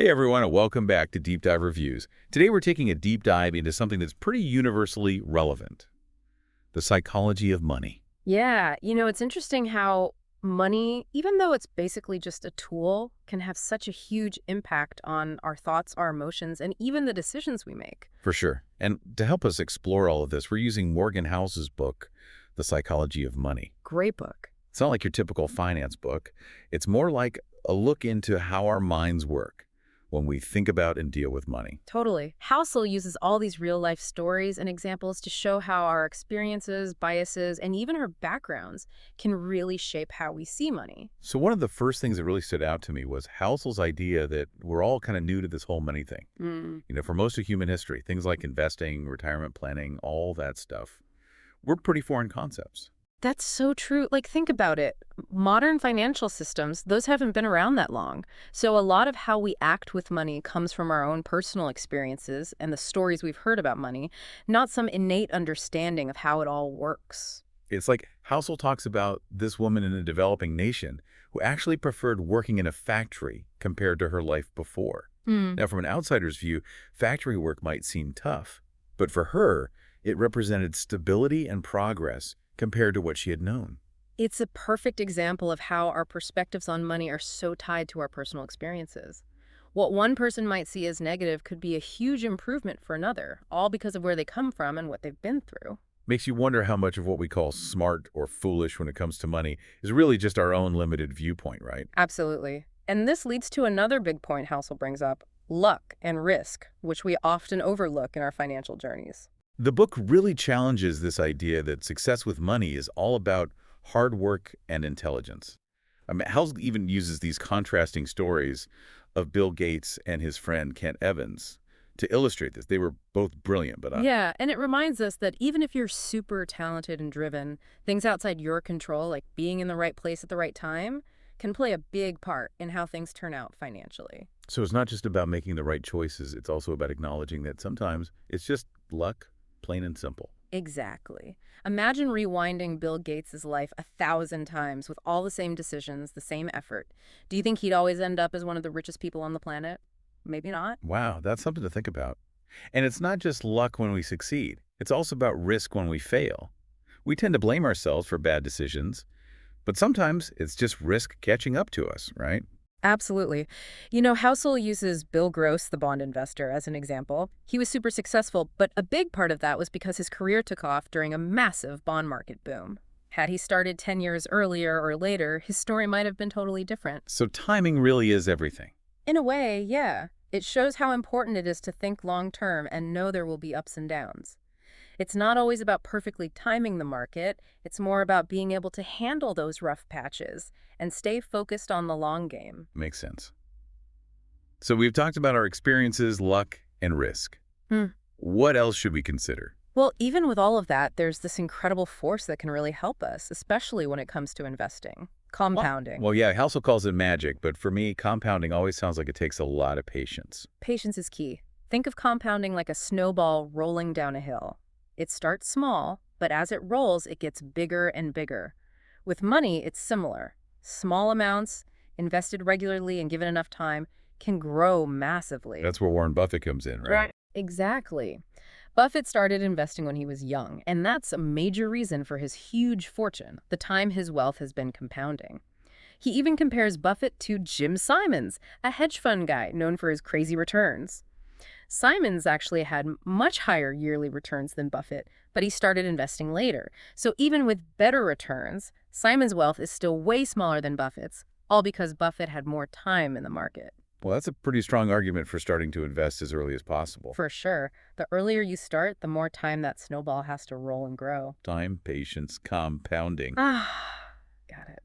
Hey everyone, and welcome back to Deep Dive Reviews. Today we're taking a deep dive into something that's pretty universally relevant, the psychology of money. Yeah, it's interesting how money, even though it's basically just a tool, can have such a huge impact on our thoughts, our emotions, and even the decisions we make. For sure. And to help us explore all of this, we're using Morgan House's book, The Psychology of Money. Great book. It's not like your typical finance book. It's more like a look into how our minds work when we think about and deal with money. Totally. Housel uses all these real-life stories and examples to show how our experiences, biases, and even our backgrounds can really shape how we see money. So one of the first things that really stood out to me was Housel's idea that we're all kind of new to this whole money thing. For most of human history, things like investing, retirement planning, all that stuff, we're pretty foreign concepts. That's so true. Think about it. Modern financial systems, those haven't been around that long. So a lot of how we act with money comes from our own personal experiences and the stories we've heard about money, not some innate understanding of how it all works. It's like Housel talks about this woman in a developing nation who actually preferred working in a factory compared to her life before. Now, from an outsider's view, factory work might seem tough, but for her, it represented stability and progress compared to what she had known. It's a perfect example of how our perspectives on money are so tied to our personal experiences. What one person might see as negative could be a huge improvement for another, all because of where they come from and what they've been through. Makes you wonder how much of what we call smart or foolish when it comes to money is really just our own limited viewpoint, right? Absolutely. And this leads to another big point Housel brings up, luck and risk, which we often overlook in our financial journeys. The book really challenges this idea that success with money is all about hard work and intelligence. Housel even uses these contrasting stories of Bill Gates and his friend Kent Evans to illustrate this. They were both brilliant, but Yeah, and it reminds us that even if you're super talented and driven, things outside your control, like being in the right place at the right time, can play a big part in how things turn out financially. so it's not just about making the right choices. It's also about acknowledging that sometimes it's just luck, plain and simple. Exactly. Imagine rewinding Bill Gates' life 1,000 times with all the same decisions, the same effort. Do you think he'd always end up as one of the richest people on the planet? Maybe not. Wow, that's something to think about. And it's not just luck when we succeed. It's also about risk when we fail. We tend to blame ourselves for bad decisions, but sometimes it's just risk catching up to us, right? Absolutely. Housel uses Bill Gross, the bond investor, as an example. He was super successful, but a big part of that was because his career took off during a massive bond market boom. Had he started 10 years earlier or later, his story might have been totally different. So timing really is everything. In a way, yeah. It shows how important it is to think long-term and know there will be ups and downs. It's not always about perfectly timing the market. It's more about being able to handle those rough patches and stay focused on the long game. Makes sense. So we've talked about our experiences, luck, and risk. What else should we consider? Well, even with all of that, there's this incredible force that can really help us, especially when it comes to investing. Compounding. Well, yeah, Housel calls it magic, but for me, compounding always sounds like it takes a lot of patience. Patience is key. Think of compounding like a snowball rolling down a hill. It starts small, but as it rolls, it gets bigger and bigger. With money, it's similar. Small amounts, invested regularly and given enough time, can grow massively. That's where Warren Buffett comes in, right? Exactly. Buffett started investing when he was young, and that's a major reason for his huge fortune, the time his wealth has been compounding. He even compares Buffett to Jim Simons, a hedge fund guy known for his crazy returns. Simons actually had much higher yearly returns than Buffett, but he started investing later. So even with better returns, Simons' wealth is still way smaller than Buffett's, all because Buffett had more time in the market. Well, that's a pretty strong argument for starting to invest as early as possible. For sure. The earlier you start, the more time that snowball has to roll and grow. Time, patience, compounding. Got it.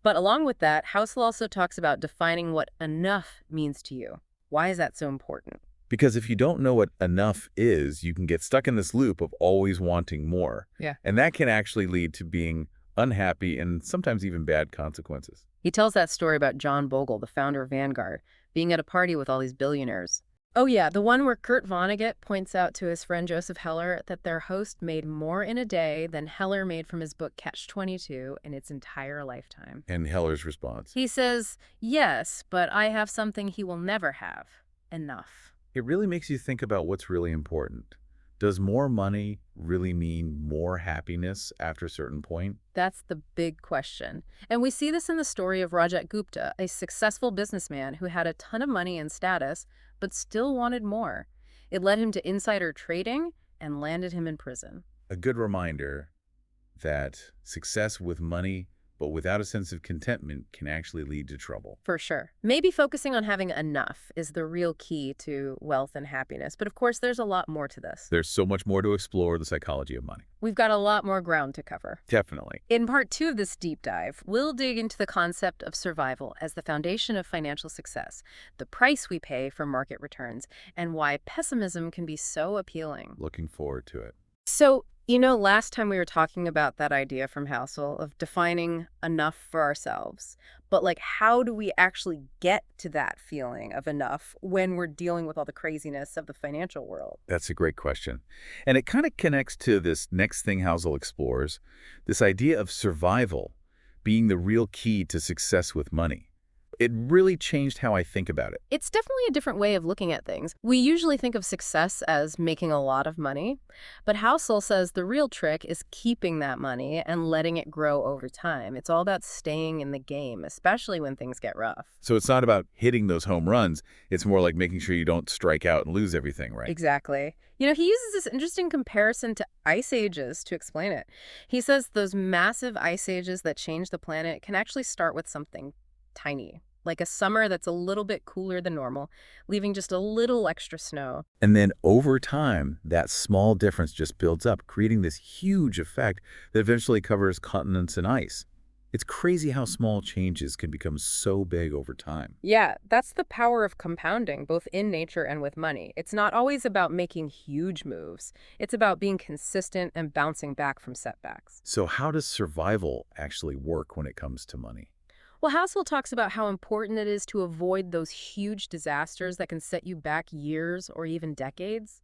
But along with that, Housel also talks about defining what enough means to you. Why is that so important? Because if you don't know what enough is, you can get stuck in this loop of always wanting more. Yeah. And that can actually lead to being unhappy and sometimes even bad consequences. He tells that story about John Bogle, the founder of Vanguard, being at a party with all these billionaires. Oh yeah, the one where Kurt Vonnegut points out to his friend Joseph Heller that their host made more in a day than Heller made from his book Catch-22 in its entire lifetime. And Heller's response. He says, yes, but I have something he will never have. Enough. It really makes you think about what's really important. Does more money really mean more happiness after a certain point? That's the big question. And we see this in the story of Rajat Gupta, a successful businessman who had a ton of money and status, but still wanted more. It led him to insider trading and landed him in prison. A good reminder that success with money, but without a sense of contentment, can actually lead to trouble. For sure. Maybe focusing on having enough is the real key to wealth and happiness. But of course, there's a lot more to this. There's so much more to explore the psychology of money. We've got a lot more ground to cover. Definitely. In part 2 of this deep dive, we'll dig into the concept of survival as the foundation of financial success, the price we pay for market returns, and why pessimism can be so appealing. Looking forward to it. So, last time we were talking about that idea from Housel of defining enough for ourselves. But how do we actually get to that feeling of enough when we're dealing with all the craziness of the financial world? That's a great question. And it kind of connects to this next thing Housel explores, this idea of survival being the real key to success with money. It really changed how I think about it. It's definitely a different way of looking at things. We usually think of success as making a lot of money, but Housel says the real trick is keeping that money and letting it grow over time. It's all about staying in the game, especially when things get rough. So it's not about hitting those home runs. It's more like making sure you don't strike out and lose everything, right? Exactly. He uses this interesting comparison to ice ages to explain it. He says those massive ice ages that change the planet can actually start with something tiny, like a summer that's a little bit cooler than normal, leaving just a little extra snow. And then over time, that small difference just builds up, creating this huge effect that eventually covers continents in ice. It's crazy how small changes can become so big over time. Yeah, that's the power of compounding, both in nature and with money. It's not always about making huge moves. It's about being consistent and bouncing back from setbacks. So how does survival actually work when it comes to money? Well, Housel talks about how important it is to avoid those huge disasters that can set you back years or even decades.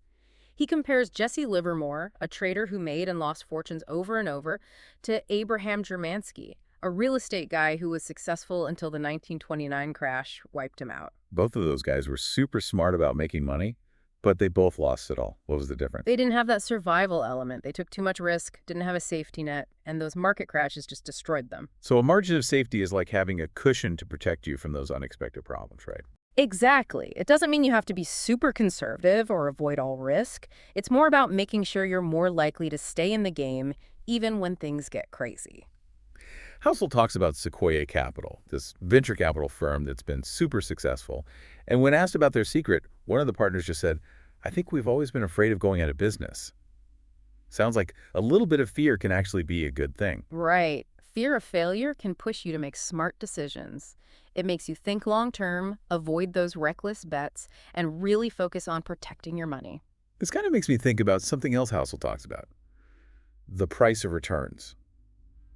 He compares Jesse Livermore, a trader who made and lost fortunes over and over, to Abraham Germansky, a real estate guy who was successful until the 1929 crash wiped him out. Both of those guys were super smart about making money, but they both lost it all. What was the difference? They didn't have that survival element. They took too much risk, didn't have a safety net, and those market crashes just destroyed them. So a margin of safety is like having a cushion to protect you from those unexpected problems, right? Exactly. It doesn't mean you have to be super conservative or avoid all risk. It's more about making sure you're more likely to stay in the game even when things get crazy. Housel talks about Sequoia Capital, this venture capital firm that's been super successful. And when asked about their secret, one of the partners just said, "I think we've always been afraid of going out of business." Sounds like a little bit of fear can actually be a good thing. Right. Fear of failure can push you to make smart decisions. It makes you think long-term, avoid those reckless bets, and really focus on protecting your money. This kind of makes me think about something else Housel talks about, the price of returns.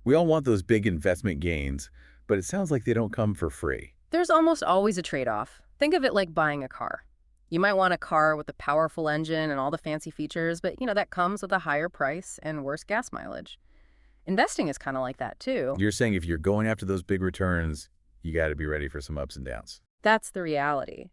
We all want those big investment gains, but it sounds like they don't come for free. There's almost always a trade-off. Think of it like buying a car. You might want a car with a powerful engine and all the fancy features, but that comes with a higher price and worse gas mileage. Investing is kind of like that too. You're saying if you're going after those big returns, you got to be ready for some ups and downs. That's the reality.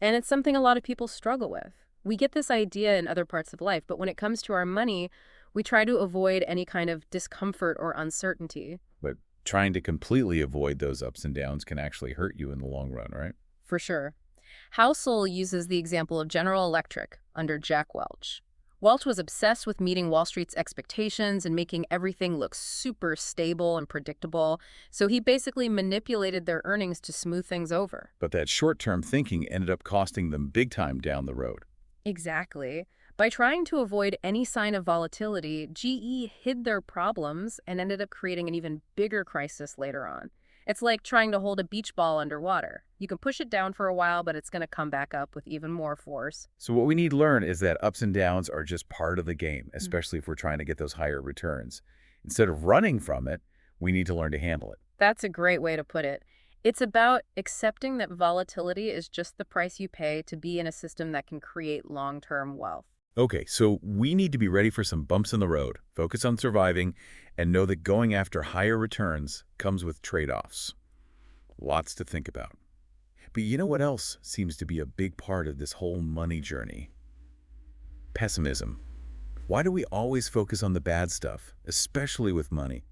And it's something a lot of people struggle with. We get this idea in other parts of life, but when it comes to our money, we try to avoid any kind of discomfort or uncertainty. But trying to completely avoid those ups and downs can actually hurt you in the long run, right? For sure. Housel uses the example of General Electric under Jack Welch. Welch was obsessed with meeting Wall Street's expectations and making everything look super stable and predictable, so he basically manipulated their earnings to smooth things over. But that short-term thinking ended up costing them big time down the road. Exactly. By trying to avoid any sign of volatility, GE hid their problems and ended up creating an even bigger crisis later on. It's like trying to hold a beach ball underwater. You can push it down for a while, but it's going to come back up with even more force. So what we need to learn is that ups and downs are just part of the game, especially if we're trying to get those higher returns. Instead of running from it, we need to learn to handle it. That's a great way to put it. It's about accepting that volatility is just the price you pay to be in a system that can create long-term wealth. Okay, so we need to be ready for some bumps in the road, focus on surviving, and know that going after higher returns comes with trade-offs. Lots to think about. But you know what else seems to be a big part of this whole money journey? Pessimism. Why do we always focus on the bad stuff, especially with money?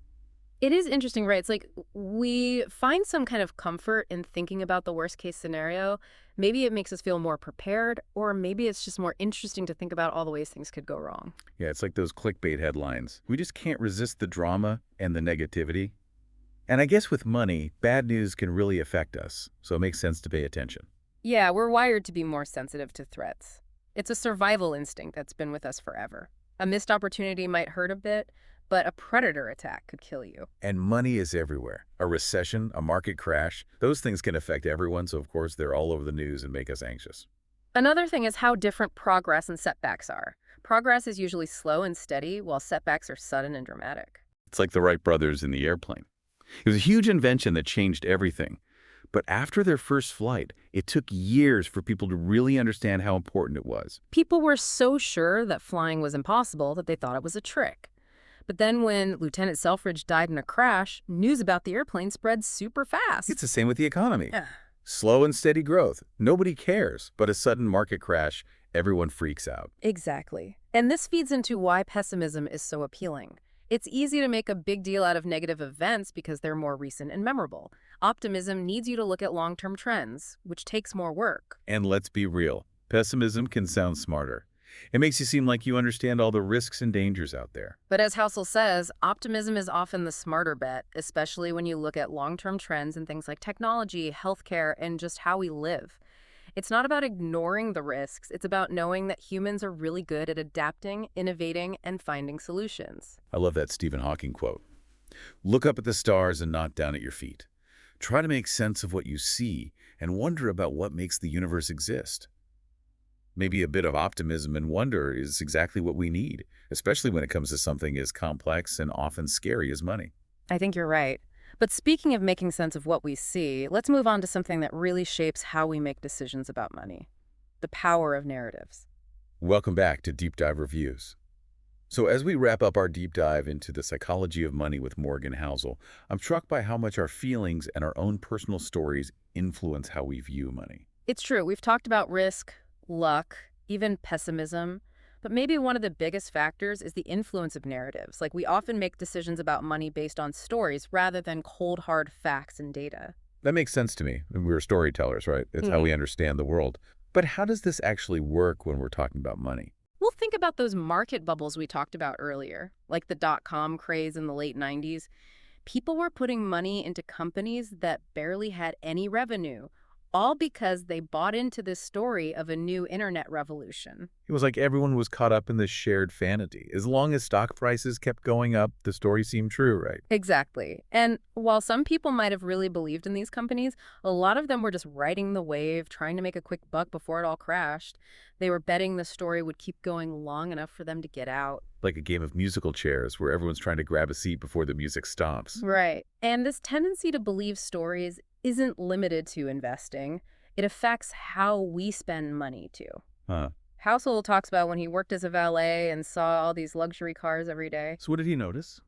It is interesting, right? It's like we find some kind of comfort in thinking about the worst case scenario. Maybe it makes us feel more prepared, or maybe it's just more interesting to think about all the ways things could go wrong. Yeah, it's like those clickbait headlines. We just can't resist the drama and the negativity. And I guess with money, bad news can really affect us, so it makes sense to pay attention. Yeah, we're wired to be more sensitive to threats. It's a survival instinct that's been with us forever. A missed opportunity might hurt a bit, but a predator attack could kill you. And money is everywhere. A recession, a market crash, those things can affect everyone, so of course they're all over the news and make us anxious. Another thing is how different progress and setbacks are. Progress is usually slow and steady, while setbacks are sudden and dramatic. It's like the Wright brothers in the airplane. It was a huge invention that changed everything. But after their first flight, it took years for people to really understand how important it was. People were so sure that flying was impossible that they thought it was a trick. But then when Lieutenant Selfridge died in a crash, news about the airplane spread super fast. It's the same with the economy. Yeah. Slow and steady growth. Nobody cares, but a sudden market crash, everyone freaks out. Exactly. And this feeds into why pessimism is so appealing. It's easy to make a big deal out of negative events because they're more recent and memorable. Optimism needs you to look at long-term trends, which takes more work. And let's be real, pessimism can sound smarter. It makes you seem like you understand all the risks and dangers out there. But as Housel says, optimism is often the smarter bet, especially when you look at long-term trends in things like technology, healthcare, and just how we live. It's not about ignoring the risks. It's about knowing that humans are really good at adapting, innovating, and finding solutions. I love that Stephen Hawking quote. Look up at the stars and not down at your feet. Try to make sense of what you see and wonder about what makes the universe exist. Maybe a bit of optimism and wonder is exactly what we need, especially when it comes to something as complex and often scary as money. I think you're right. But speaking of making sense of what we see, let's move on to something that really shapes how we make decisions about money: the power of narratives. Welcome back to Deep Dive Reviews. So as we wrap up our deep dive into the psychology of money with Morgan Housel, I'm struck by how much our feelings and our own personal stories influence how we view money. It's true. We've talked about risk, luck, even pessimism. But maybe one of the biggest factors is the influence of narratives. Like, we often make decisions about money based on stories rather than cold, hard facts and data. That makes sense to me. We're storytellers, right? It's how we understand the world. But how does this actually work when we're talking about money? Well, think about those market bubbles we talked about earlier, like the dot-com craze in the late 90s. People were putting money into companies that barely had any revenue, all because they bought into this story of a new internet revolution. It was like everyone was caught up in this shared vanity. As long as stock prices kept going up, the story seemed true, right? Exactly. And while some people might have really believed in these companies, a lot of them were just riding the wave, trying to make a quick buck before it all crashed. They were betting the story would keep going long enough for them to get out. Like a game of musical chairs where everyone's trying to grab a seat before the music stops. Right. And this tendency to believe stories isn't limited to investing. It affects how we spend money, too. Huh. Housel talks about when he worked as a valet and saw all these luxury cars every day. So what did he notice?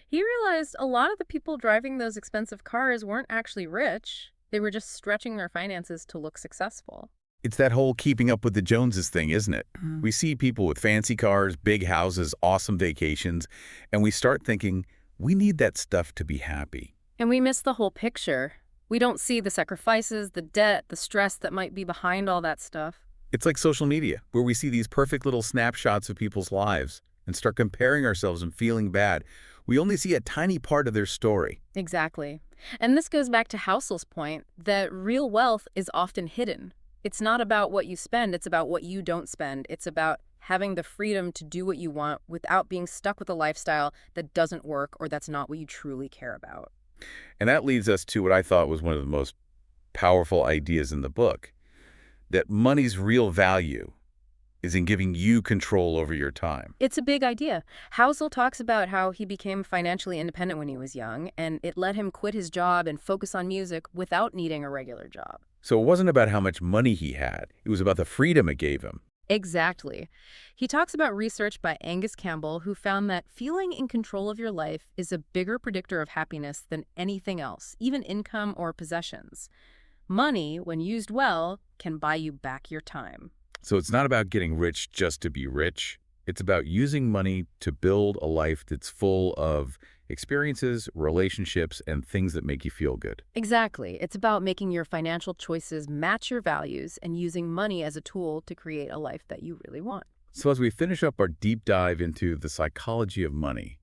He realized a lot of the people driving those expensive cars weren't actually rich. They were just stretching their finances to look successful. It's that whole keeping up with the Joneses thing, isn't it? We see people with fancy cars, big houses, awesome vacations, and we start thinking, we need that stuff to be happy. And we miss the whole picture. We don't see the sacrifices, the debt, the stress that might be behind all that stuff. It's like social media, where we see these perfect little snapshots of people's lives and start comparing ourselves and feeling bad. We only see a tiny part of their story. Exactly. And this goes back to Housel's point that real wealth is often hidden. It's not about what you spend, it's about what you don't spend. It's about having the freedom to do what you want without being stuck with a lifestyle that doesn't work or that's not what you truly care about. And that leads us to what I thought was one of the most powerful ideas in the book, that money's real value is in giving you control over your time. It's a big idea. Housel talks about how he became financially independent when he was young, and it let him quit his job and focus on music without needing a regular job. So it wasn't about how much money he had. It was about the freedom it gave him. Exactly. He talks about research by Angus Campbell, who found that feeling in control of your life is a bigger predictor of happiness than anything else, even income or possessions. Money, when used well, can buy you back your time. So it's not about getting rich just to be rich. It's about using money to build a life that's full of experiences, relationships, and things that make you feel good. Exactly. It's about making your financial choices match your values and using money as a tool to create a life that you really want. So as we finish up our deep dive into the psychology of money,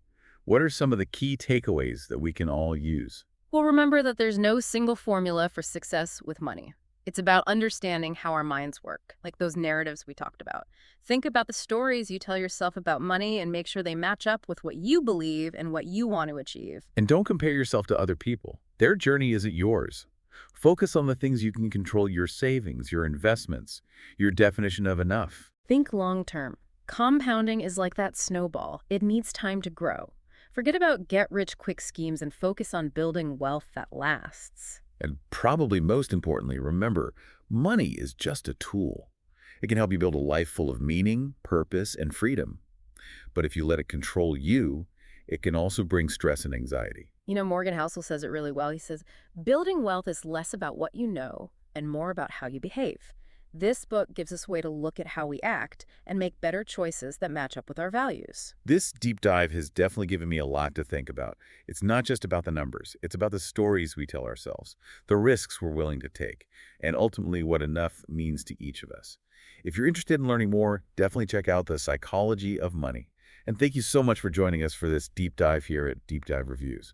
what are some of the key takeaways that we can all use? Well, remember that there's no single formula for success with money. It's about understanding how our minds work, like those narratives we talked about. Think about the stories you tell yourself about money and make sure they match up with what you believe and what you want to achieve. And don't compare yourself to other people. Their journey isn't yours. Focus on the things you can control: your savings, your investments, your definition of enough. Think long term. Compounding is like that snowball. It needs time to grow. Forget about get-rich-quick schemes and focus on building wealth that lasts. And probably most importantly, remember, money is just a tool. It can help you build a life full of meaning, purpose, and freedom. But if you let it control you, it can also bring stress and anxiety. You know, Morgan Housel says it really well. He says, building wealth is less about what you know and more about how you behave. This book gives us a way to look at how we act and make better choices that match up with our values. This deep dive has definitely given me a lot to think about. It's not just about the numbers. It's about the stories we tell ourselves, the risks we're willing to take, and ultimately what enough means to each of us. If you're interested in learning more, definitely check out The Psychology of Money. And thank you so much for joining us for this deep dive here at Deep Dive Reviews.